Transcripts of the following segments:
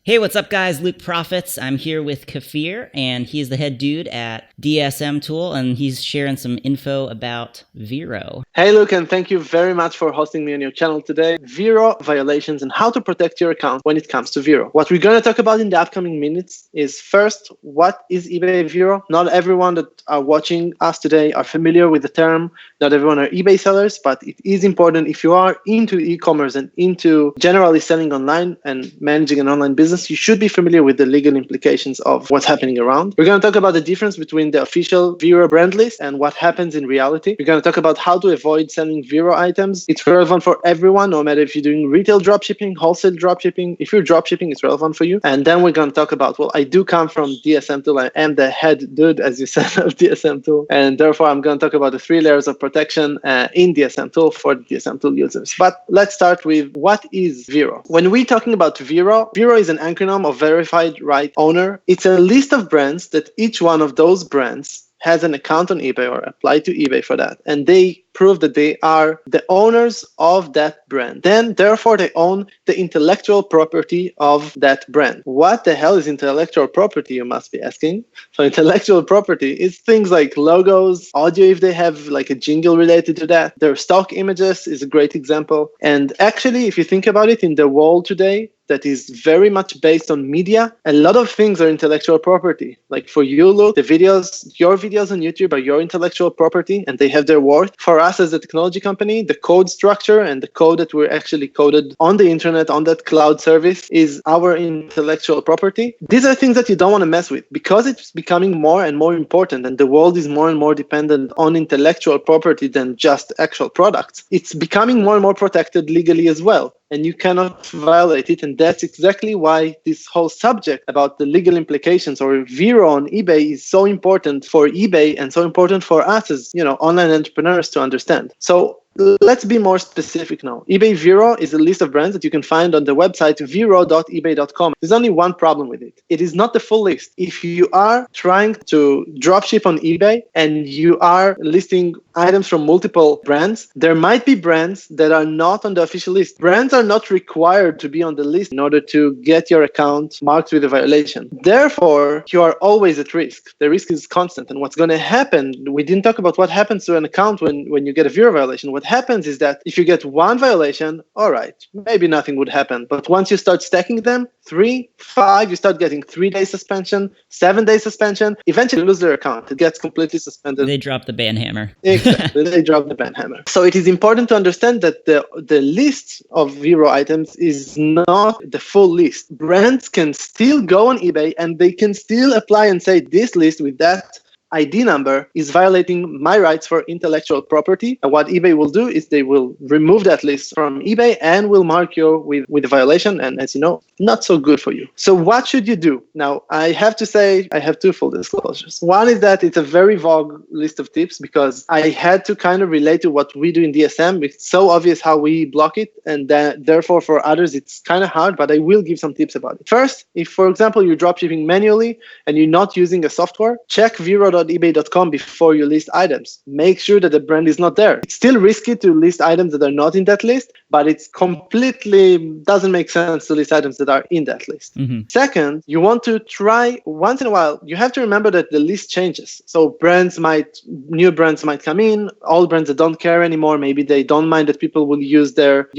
Hey, what's up, guys? LukeProfits. I'm here with Kafir, and he's the head dude at DSM Tool, and he's sharing some info about VeRO. Hey, Luke, and thank you very much for hosting me on your channel today. VeRO violations and how to protect your account when it comes to VeRO. What we're going to talk about in the upcoming minutes is first, what is eBay VeRO? Not everyone that are watching us today are familiar with the term. Not everyone are eBay sellers, but it is important if you are into e-commerce and into generally selling online and managing an online business, you should be familiar with the legal implications of what's happening around. We're going to talk about the difference between the official VeRO brand list and what happens in reality. We're going to talk about how to avoid selling VeRO items. It's relevant for everyone, no matter if you're doing retail dropshipping, wholesale dropshipping. If you're dropshipping, it's relevant for you. And then we're going to talk about, well, I do come from DSM Tool. I am the head dude, as you said, of DSM Tool. And therefore, I'm going to talk about the 3 layers of protection in DSM Tool for the DSM Tool users. But let's start with what is VeRO. When we're talking about VeRO, VeRO is an acronym of verified right owner. It's a list of brands that each one of those brands has an account on eBay or applied to eBay for that. And they prove that they are the owners of that brand. Then, therefore, they own the intellectual property of that brand. What the hell is intellectual property, you must be asking? So intellectual property is things like logos, audio if they have like a jingle related to that. Their stock images is a great example. And actually, if you think about it, in the world today, that is very much based on media, a lot of things are intellectual property. Like for you, Luke, your videos on YouTube are your intellectual property and they have their worth. For us as a technology company, the code structure and the code that we're actually coded on the internet, on that cloud service is our intellectual property. These are things that you don't want to mess with because it's becoming more and more important and the world is more and more dependent on intellectual property than just actual products. It's becoming more and more protected legally as well. And you cannot violate it. And that's exactly why this whole subject about the legal implications or VeRO on eBay is so important for eBay and so important for us as, online entrepreneurs to understand. So let's be more specific now. eBay VeRO is a list of brands that you can find on the website vero.ebay.com. There's only one problem with it. It is not the full list. If you are trying to dropship on eBay and you are listing items from multiple brands, there might be brands that are not on the official list. Brands are not required to be on the list in order to get your account marked with a violation. Therefore, you are always at risk. The risk is constant. And what's going to happen, we didn't talk about what happens to an account when you get a VeRO violation. What happens is that if you get one violation, all right, maybe nothing would happen. But once you start stacking them, 3, 5, you start getting 3-day suspension, 7-day suspension. Eventually, you lose their account. It gets completely suspended. They drop the ban hammer. Exactly, they drop the ban hammer. So it is important to understand that the list of VeRO items is not the full list. Brands can still go on eBay and they can still apply and say this list with that ID number is violating my rights for intellectual property. And what eBay will do is they will remove that list from eBay and will mark you with a violation. And as you know, not so good for you. So what should you do? Now, I have to say I have 2 full disclosures. One is that it's a very vague list of tips because I had to kind of relate to what we do in DSM. It's so obvious how we block it. And therefore, for others, it's kind of hard, but I will give some tips about it. First, if, for example, you're dropshipping manually and you're not using a software, check vero.ebay.com before you list items. Make sure that the brand is not there. It's still risky to list items that are not in that list, but it's completely doesn't make sense to list items that are in that list. Mm-hmm. Second, you want to try once in a while, you have to remember that the list changes. So new brands might come in, old brands that don't care anymore, maybe they don't mind that people will use their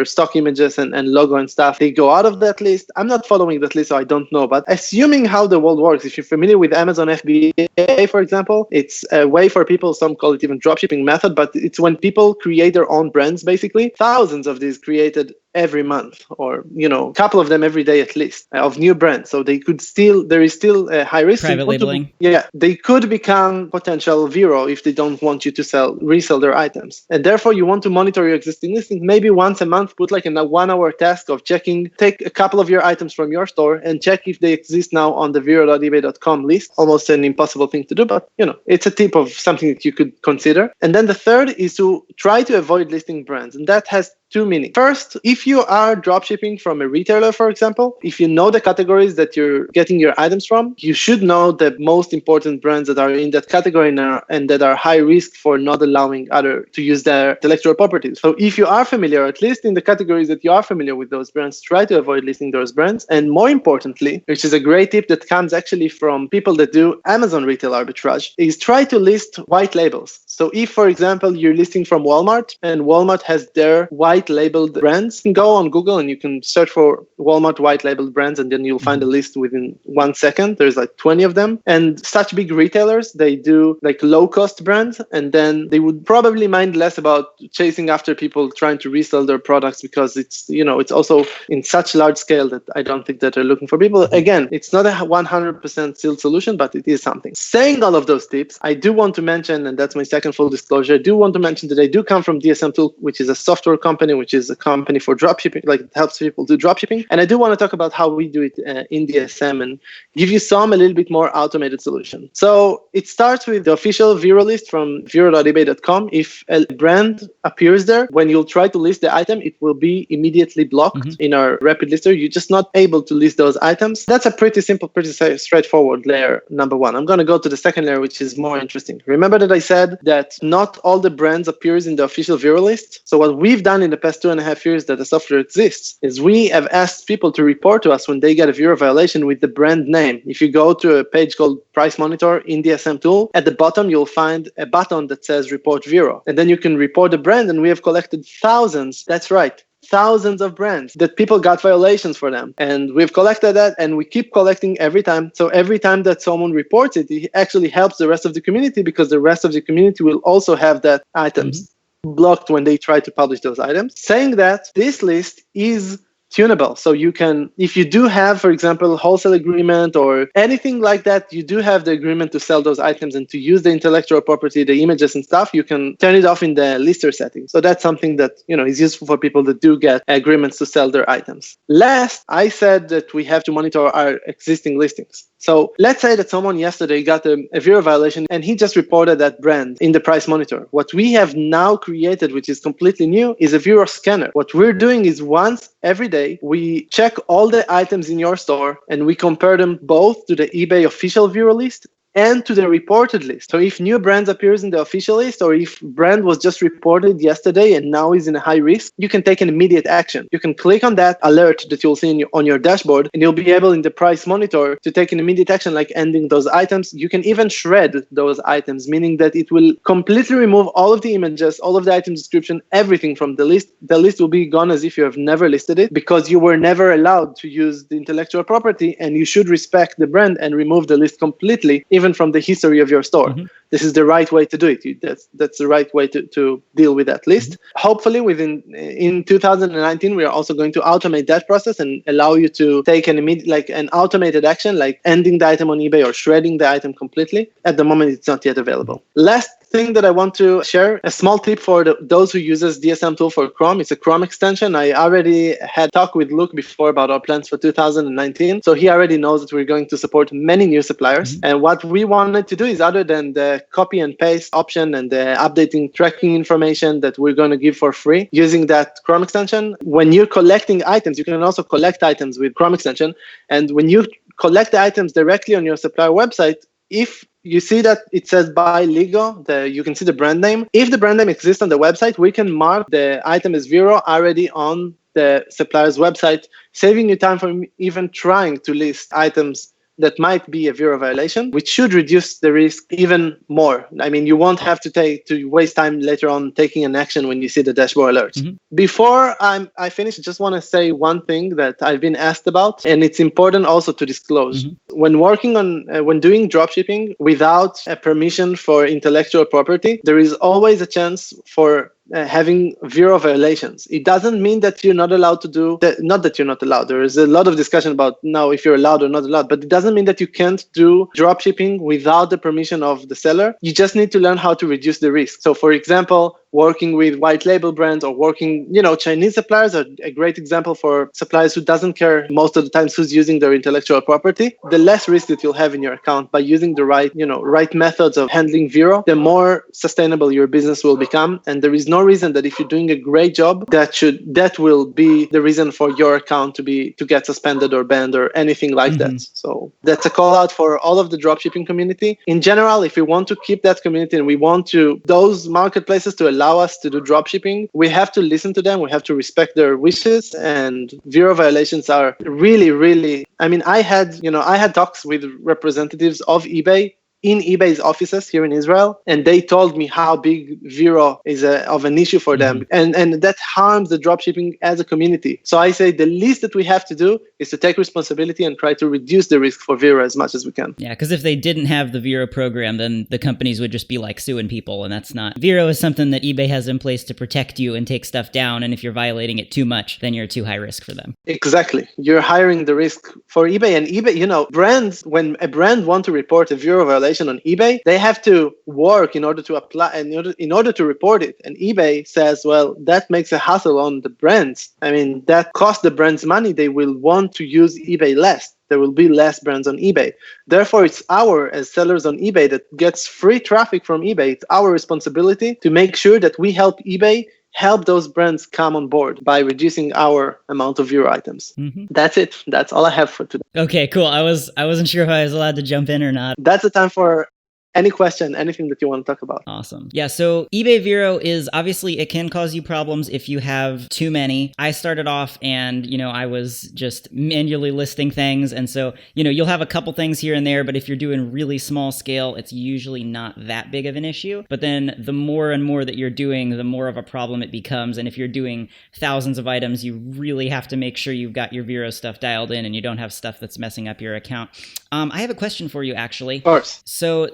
stock images and logo and stuff. They go out of that list. I'm not following that list, so I don't know. But assuming how the world works, if you're familiar with Amazon FBA, for example, it's a way for people, some call it even dropshipping method, but it's when people create their own brands, basically. Thousands of these created every month or, a couple of them every day at least of new brands. So there is still a high risk. Private labeling. They could become potential VeRO if they don't want you to resell their items. And therefore you want to monitor your existing listings. Maybe once a month, put like a 1-hour task of checking, take a couple of your items from your store and check if they exist now on the vero.ebay.com list. Almost an impossible thing to do, but it's a tip of something that you could consider. And then the third is to try to avoid listing brands. And that has two meanings. First, if you are dropshipping from a retailer, for example, if you know the categories that you're getting your items from, you should know the most important brands that are in that category now and that are high risk for not allowing other to use their intellectual properties. So if you are familiar, at least in the categories that you are familiar with those brands, try to avoid listing those brands. And more importantly, which is a great tip that comes actually from people that do Amazon retail arbitrage, is try to list white labels. So if, for example, you're listing from Walmart and Walmart has their white labeled brands, you can go on Google and you can search for Walmart white labeled brands, and then you'll find a list within 1 second. There's like 20 of them. And such big retailers, they do like low cost brands, and then they would probably mind less about chasing after people trying to resell their products, because it's, you know, it's also in such large scale that I don't think that they're looking for people. Again, it's not a 100% sealed solution, but it is something. Saying all of those tips, I do want to mention, and that's my second full disclosure, I do want to mention that I do come from DSM Tool, which is a software company, which is a company for dropshipping, like it helps people do dropshipping. And I do want to talk about how we do it in DSM and give you a little bit more automated solution. So it starts with the official VeRO list from vero.ebay.com. If a brand appears there, when you'll try to list the item, it will be immediately blocked in our rapid lister. You're just not able to list those items. That's a pretty simple, pretty straightforward layer number one. I'm going to go to the second layer, which is more interesting. Remember that I said that not all the brands appears in the official VeRO list. So what we've done in the past 2.5 years that the software exists is we have asked people to report to us when they get a VeRO violation with the brand name. If you go to a page called Price Monitor in DSM Tool, at the bottom, you'll find a button that says Report VeRO. And then you can report the brand, and we have collected thousands. That's right. Thousands of brands that people got violations for them. And we've collected that, and we keep collecting every time. So every time that someone reports it, it actually helps the rest of the community, because the rest of the community will also have that items blocked when they try to publish those items. Saying that, this list is tunable. So you can, if you do have, for example, wholesale agreement or anything like that, you do have the agreement to sell those items and to use the intellectual property, the images and stuff, you can turn it off in the lister settings. So that's something that, you know, is useful for people that do get agreements to sell their items. Last, I said that we have to monitor our existing listings. So let's say that someone yesterday got a VeRO violation and he just reported that brand in the Price Monitor. What we have now created, which is completely new, is a VeRO scanner. What we're doing is once every day, we check all the items in your store and we compare them both to the eBay official VeRO list and to the reported list. So if new brands appears in the official list, or if brand was just reported yesterday and now is in a high risk, you can take an immediate action. You can click on that alert that you'll see on your dashboard, and you'll be able in the Price Monitor to take an immediate action, like ending those items. You can even shred those items, meaning that it will completely remove all of the images, all of the item description, everything from the list. The list will be gone as if you have never listed it, because you were never allowed to use the intellectual property, and you should respect the brand and remove the list completely, even from the history of your store. This is the right way to do it. That's the right way to deal with that list. Hopefully in 2019, we are also going to automate that process and allow you to take an immediate, like an automated action, like ending the item on eBay or shredding the item completely. At the moment, it's not yet available. Last thing that I want to share, a small tip for those who uses DSM Tool for Chrome. It's a Chrome extension. I already had talked with Luke before about our plans for 2019. So he already knows that we're going to support many new suppliers. And what we wanted to do is, other than the copy and paste option and the updating tracking information that we're going to give for free using that Chrome extension, when you're collecting items, you can also collect items with Chrome extension. And when you collect the items directly on your supplier website, if you see that it says by Lego, you can see the brand name. If the brand name exists on the website, we can mark the item as VeRO already on the supplier's website, saving you time from even trying to list items that might be a VeRO violation, which should reduce the risk even more. I mean, you won't have to waste time later on taking an action when you see the dashboard alerts. Before I finish, I just want to say one thing that I've been asked about, and it's important also to disclose. When working on, when doing dropshipping without a permission for intellectual property, there is always a chance for having VeRO violations. It doesn't mean that you're not allowed to do that. Not that you're not allowed. There is a lot of discussion about now if you're allowed or not allowed, but it doesn't mean that you can't do dropshipping without the permission of the seller. You just need to learn how to reduce the risk. So for example, working with white label brands or working, Chinese suppliers are a great example for suppliers who doesn't care most of the times who's using their intellectual property. The less risk that you'll have in your account by using the right methods of handling VeRO, the more sustainable your business will become. And there is no reason that if you're doing a great job, that will be the reason for your account to get suspended or banned or anything like that. So that's a call out for all of the dropshipping community. In general, if we want to keep that community and we want those marketplaces to allow us to do dropshipping, we have to listen to them. We have to respect their wishes. And VeRO violations are really, really, I had talks with representatives of eBay in eBay's offices here in Israel, and they told me how big VeRO is of an issue for them, and that harms the dropshipping as a community. So I say the least that we have to do is to take responsibility and try to reduce the risk for VeRO as much as we can. Yeah, because if they didn't have the VeRO program, then the companies would just be like suing people, and that's not. VeRO is something that eBay has in place to protect you and take stuff down, and if you're violating it too much, then you're too high risk for them. Exactly. You're hiring the risk for eBay, and eBay, brands, when a brand want to report a VeRO violation on eBay, they have to work in order to apply and in order to report it. And eBay says, well, that makes a hassle on the brands. That costs the brands money. They will want to use eBay less. There will be less brands on eBay. Therefore, it's as sellers on eBay that gets free traffic from eBay. It's our responsibility to make sure that we help eBay help those brands come on board by reducing our amount of VeRO items. That's it. That's all I have for today. Okay, cool. I wasn't sure if I was allowed to jump in or not. That's the time for any question, anything that you want to talk about. Awesome. Yeah, so eBay VeRO is obviously, it can cause you problems if you have too many. I started off and, I was just manually listing things. And so, you'll have a couple things here and there, but if you're doing really small scale, it's usually not that big of an issue. But then the more and more that you're doing, the more of a problem it becomes. And if you're doing thousands of items, you really have to make sure you've got your VeRO stuff dialed in and you don't have stuff that's messing up your account. I have a question for you, actually. Of course. So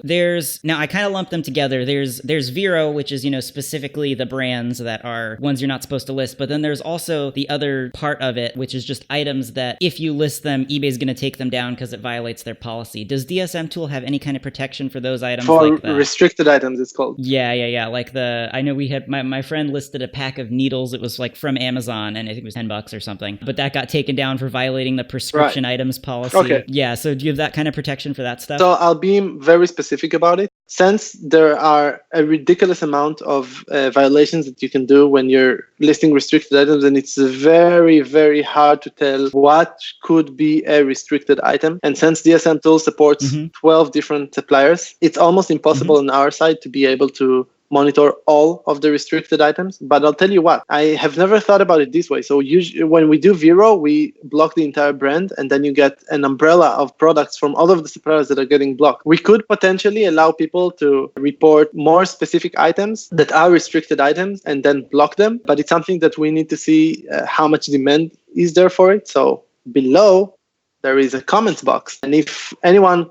now I kind of lump them together. There's VeRO, which is, specifically the brands that are ones you're not supposed to list. But then there's also the other part of it, which is just items that if you list them, eBay's going to take them down because it violates their policy. Does DSM Tool have any kind of protection for those items? For restricted items, it's called. Yeah. Like I know we had, my friend listed a pack of needles. It was like from Amazon and I think it was $10 or something. But that got taken down for violating the prescription items policy. Okay. Yeah. So do you have that kind of protection for that stuff? So I'll be very specific about it. Since there are a ridiculous amount of violations that you can do when you're listing restricted items, and it's very, very hard to tell what could be a restricted item. And since DSM Tool supports 12 different suppliers, it's almost impossible on our side to be able to monitor all of the restricted items. But I'll tell you what, I have never thought about it this way. So usually when we do VeRO, we block the entire brand, and then you get an umbrella of products from all of the suppliers that are getting blocked. We could potentially allow people to report more specific items that are restricted items and then block them. But it's something that we need to see how much demand is there for it. So below, there is a comments box, and if anyone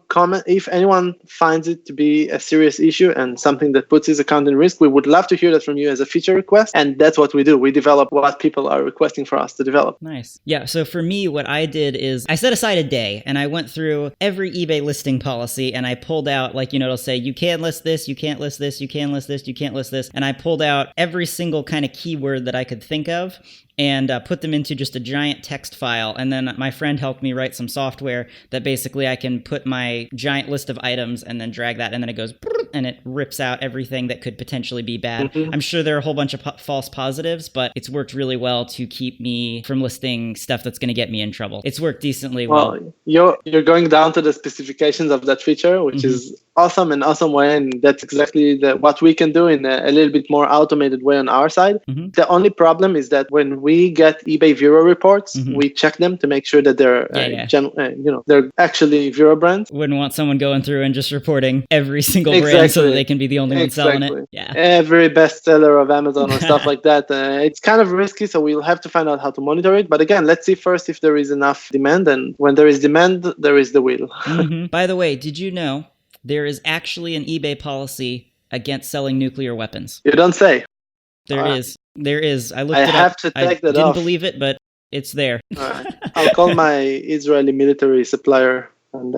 finds it to be a serious issue and something that puts his account in risk, we would love to hear that from you as a feature request, and that's what we do. We develop what people are requesting for us to develop. Nice. Yeah, so for me, what I did is I set aside a day, and I went through every eBay listing policy, and I pulled out, it'll say, you can list this, you can't list this, you can list this, you can't list this, and I pulled out every single kind of keyword that I could think of, and put them into just a giant text file. And then my friend helped me write some software that basically I can put my giant list of items and then drag that, and then it goes and it rips out everything that could potentially be bad. I'm sure there are a whole bunch of false positives, but it's worked really well to keep me from listing stuff that's going to get me in trouble. It's worked decently well. You're going down to the specifications of that feature, which is awesome way, and that's exactly what we can do in a little bit more automated way on our side. The only problem is that when we get eBay VeRO reports, we check them to make sure that they're they're actually VeRO brands. Wouldn't want someone going through and just reporting every single brand so that they can be the only one selling it. Yeah, every bestseller of Amazon or stuff like that. It's kind of risky, so we'll have to find out how to monitor it. But again, let's see first if there is enough demand, and when there is demand, there is the will. By the way, did you know there is actually an eBay policy against selling nuclear weapons? You don't say. There is. I looked it up. I have to take that off. Didn't believe it, but it's there. All right. I'll call my Israeli military supplier and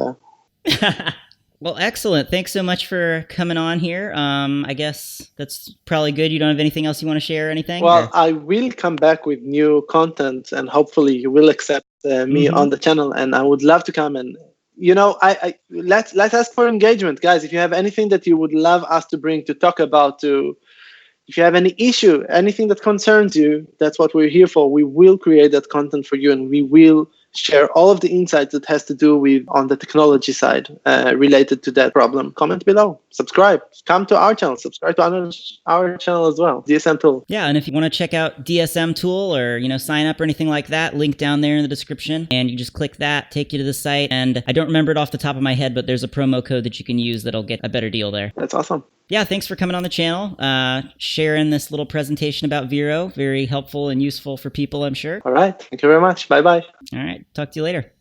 Well, excellent. Thanks so much for coming on here. I guess that's probably good. You don't have anything else you want to share or anything? Well, I will come back with new content, and hopefully you will accept me on the channel, and I would love to come. And let's ask for engagement, guys. If you have anything that you would love us to bring to talk about, if you have any issue, anything that concerns you, that's what we're here for. We will create that content for you, and we will share all of the insights that has to do with on the technology side related to that problem. Comment below, subscribe, come to our channel, subscribe to our channel as well, DSM tool. Yeah, and if you want to check out DSM tool or sign up or anything like that, link down there in the description, and you just click that, take you to the site. And I don't remember it off the top of my head, but there's a promo code that you can use that'll get a better deal there. That's awesome. Yeah, thanks for coming on the channel, sharing this little presentation about VeRO. Very helpful and useful for people, I'm sure. All right. Thank you very much. Bye-bye. All right. Talk to you later.